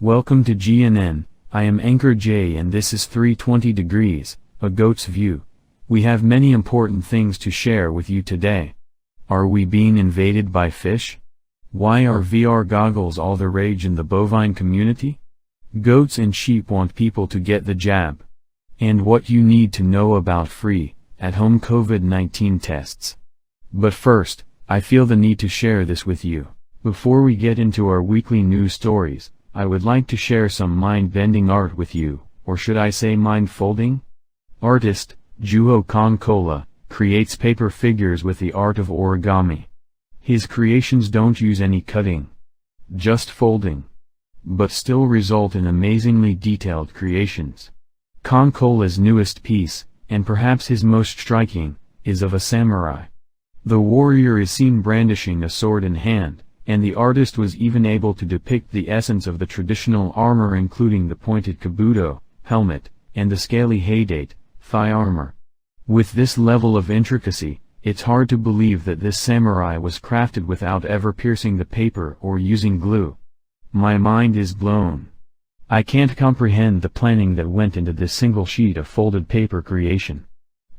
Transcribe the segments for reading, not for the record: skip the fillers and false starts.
Welcome to GNN, I am Anchor J and this is 320 Degrees, a goat's view. We have many important things to share with you today. Are we being invaded by fish? Why are VR goggles all the rage in the bovine community? Goats and sheep want people to get the jab. And what you need to know about free, at-home COVID-19 tests. But first, I feel the need to share this with you. Before we get into our weekly news stories, I would like to share some mind-bending art with you, or should I say mind-folding? Artist, Juho Konkola, creates paper figures with the art of origami. His creations don't use any cutting, just folding, but still result in amazingly detailed creations. Konkola's newest piece, and perhaps his most striking, is of a samurai. The warrior is seen brandishing a sword in hand, and the artist was even able to depict the essence of the traditional armor, including the pointed kabuto, helmet, and the scaly haydate, thigh armor. With this level of intricacy, it's hard to believe that this samurai was crafted without ever piercing the paper or using glue. My mind is blown. I can't comprehend the planning that went into this single sheet of folded paper creation.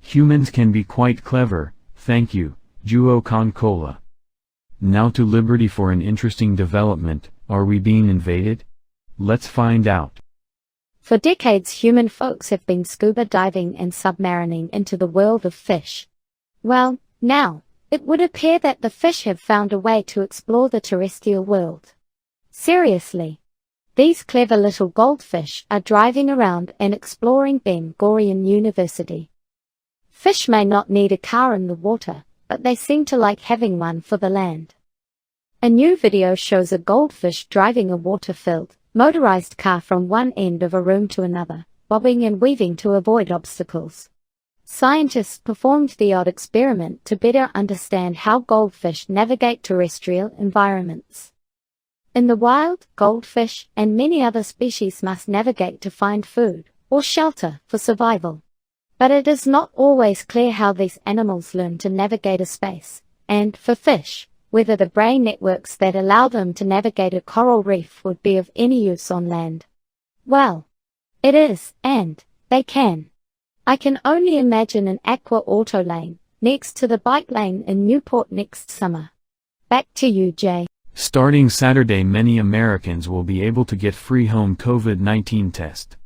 Humans can be quite clever, thank you, Juho Konkola. Now to Liberty for an interesting development. Are we being invaded? Let's find out. For decades human folks have been scuba diving and submarining into the world of fish. Well, now, it would appear that the fish have found a way to explore the terrestrial world. Seriously. These clever little goldfish are driving around and exploring Ben Gurion University. Fish may not need a car in the water, but they seem to like having one for the land. A new video shows a goldfish driving a water-filled, motorized car from one end of a room to another, bobbing and weaving to avoid obstacles. Scientists performed the odd experiment to better understand how goldfish navigate terrestrial environments. In the wild, goldfish and many other species must navigate to find food or shelter for survival. But it is not always clear how these animals learn to navigate a space, and, for fish, whether the brain networks that allow them to navigate a coral reef would be of any use on land. Well, it is, and they can. I can only imagine an aqua auto lane, next to the bike lane in Newport next summer. Back to you, Jay. Starting Saturday, many Americans will be able to get free home COVID-19 test.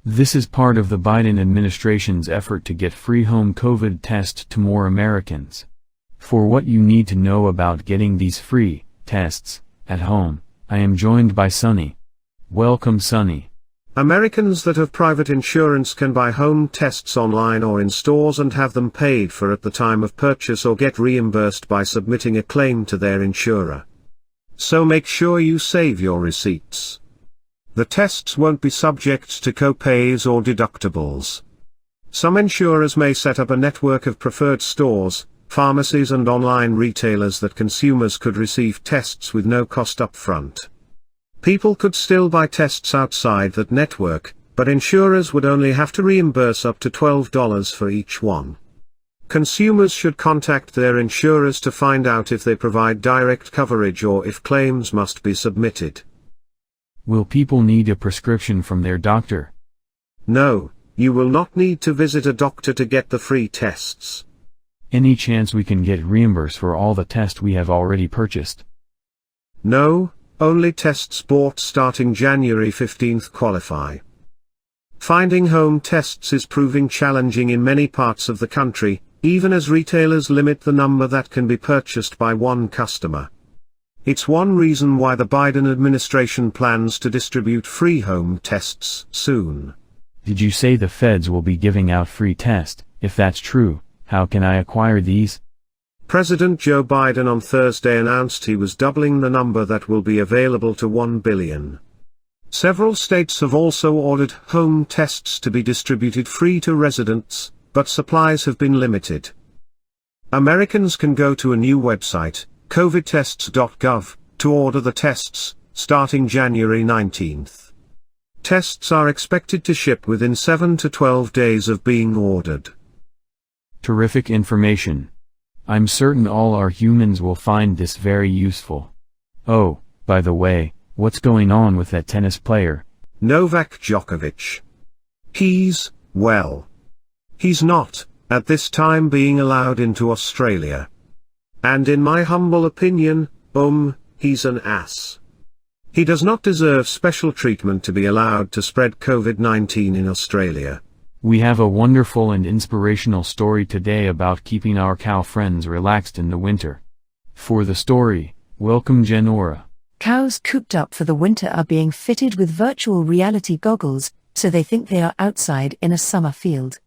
This is part of the Biden administration's effort to get free home COVID test to more Americans. For what you need to know about getting these free tests at home, I am joined by Sunny. Welcome, Sunny. Americans that have private insurance can buy home tests online or in stores and have them paid for at the time of purchase or get reimbursed by submitting a claim to their insurer. So make sure you save your receipts. The tests won't be subject to co-pays or deductibles. Some insurers may set up a network of preferred stores, pharmacies and online retailers that consumers could receive tests with no cost up front. People could still buy tests outside that network, but insurers would only have to reimburse up to $12 for each one. Consumers should contact their insurers to find out if they provide direct coverage or if claims must be submitted. Will people need a prescription from their doctor? No, you will not need to visit a doctor to get the free tests. Any chance we can get reimbursed for all the tests we have already purchased? No, only tests bought starting January 15th qualify. Finding home tests is proving challenging in many parts of the country, even as retailers limit the number that can be purchased by one customer. It's one reason why the Biden administration plans to distribute free home tests soon. Did you say the feds will be giving out free tests? If that's true, how can I acquire these? President Joe Biden on Thursday announced he was doubling the number that will be available to 1 billion. Several states have also ordered home tests to be distributed free to residents, but supplies have been limited. Americans can go to a new website, covetests.gov, to order the tests, starting January 19th. Tests are expected to ship within 7 to 12 days of being ordered. Terrific information. I'm certain all our humans will find this very useful. Oh, by the way, What's going on with that tennis player? Novak Djokovic. He's not, at this time, being allowed into Australia. And in my humble opinion, he's an ass. He does not deserve special treatment to be allowed to spread COVID-19 in Australia. We have a wonderful and inspirational story today about keeping our cow friends relaxed in the winter. For the story, welcome Genora. Cows cooped up for the winter are being fitted with virtual reality goggles, so they think they are outside in a summer field.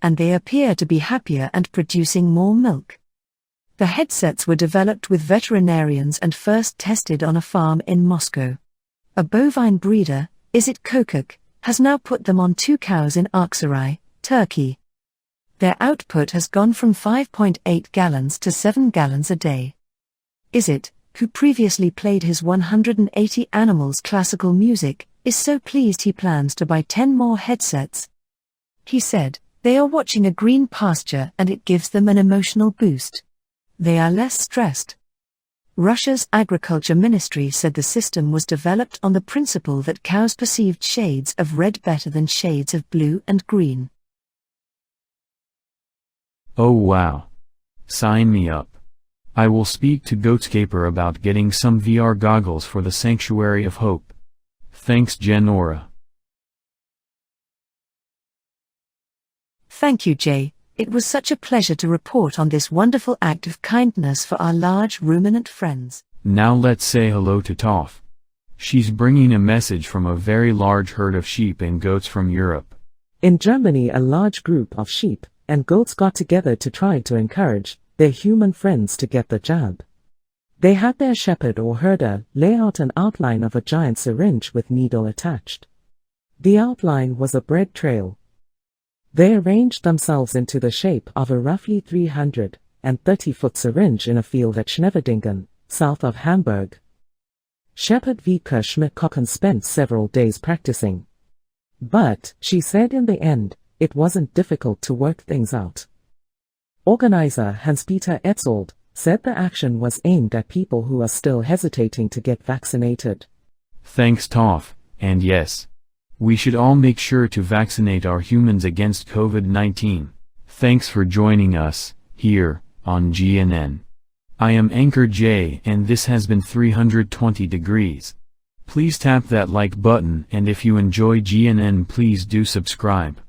And they appear to be happier and producing more milk. The headsets were developed with veterinarians and first tested on a farm in Moscow. A bovine breeder, Covet, has now put them on 2 cows in Aksaray, Turkey. Their output has gone from 5.8 gallons to 7 gallons a day. Who previously played his 180 animals classical music, is so pleased he plans to buy 10 more headsets. He said, "They are watching a green pasture and it gives them an emotional boost. They are less stressed." Russia's agriculture ministry said the system was developed on the principle that cows perceived shades of red better than shades of blue and green. Oh wow. Sign me up. I will speak to Goatscaper about getting some VR goggles for the Sanctuary of Hope. Thanks Genora. Thank you, Jay. It was such a pleasure to report on this wonderful act of kindness for our large ruminant friends. Now let's say hello to Toph. She's bringing a message from a very large herd of sheep and goats from Europe. In Germany, a large group of sheep and goats got together to try to encourage their human friends to get the jab. They had their shepherd or herder lay out an outline of a giant syringe with needle attached. The outline was a bread trail. They arranged themselves into the shape of a roughly 330-foot syringe in a field at Schneverdingen, south of Hamburg. Shepherd Vika Schmidt-Kochen spent several days practicing. But, she said in the end, it wasn't difficult to work things out. Organizer Hans-Peter Etzold said the action was aimed at people who are still hesitating to get vaccinated. Thanks Toph, and yes. We should all make sure to vaccinate our humans against COVID-19. Thanks for joining us, here, on GNN. I am Anchor J and this has been 320 degrees. Please tap that like button and if you enjoy GNN please do subscribe.